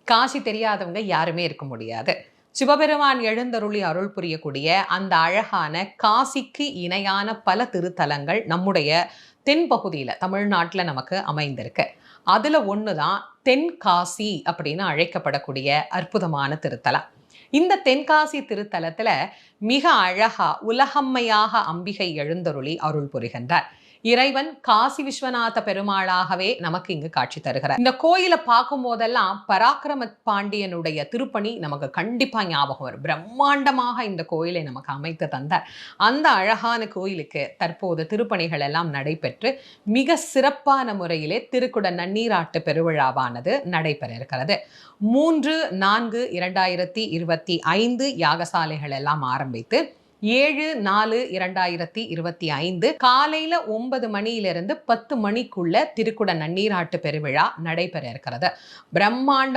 காசி தெரியாதவங்க யாருமே இருக்க முடியாது. சிவபெருமான் எழுந்தருளி அருள் புரியக்கூடிய அந்த அழகான காசிக்கு இணையான பல திருத்தலங்கள் நம்முடைய தென்பகுதியில தமிழ்நாட்டில் நமக்கு அமைந்திருக்கு. அதுல ஒண்ணுதான் தென்காசி அப்படின்னு அழைக்கப்படக்கூடிய அற்புதமான திருத்தலம். இந்த தென்காசி திருத்தலத்துல மிக அழகா உலகம்மையாக அம்பிகை எழுந்தருளி அருள் புரிகின்றார். இறைவன் காசி விஸ்வநாத பெருமாளாகவே நமக்கு இங்கு காட்சி தருகிறார். இந்த கோயிலை பார்க்கும் போதெல்லாம் பராக்கிரம பாண்டியனுடைய திருப்பணி நமக்கு கண்டிப்பா ஞாபகம் வரும். பிரம்மாண்டமாக இந்த கோயிலை நமக்கு அமைத்து தந்தார். அந்த அழகான கோயிலுக்கு தற்போது திருப்பணிகள் எல்லாம் நடைபெற்று மிக சிறப்பான முறையிலே திருக்குட நன்னீராட்டு பெருவிழாவானது நடைபெற இருக்கிறது. 3/4/2025 யாகசாலைகள் எல்லாம் ஆரம்பித்து 7/4/2025 காலையில 9 மணியிலிருந்து 10 மணிக்குள்ள திருக்குட நன்னீராட்டு பெருவிழா நடைபெற இருக்கிறது. பிரம்மாண்டம்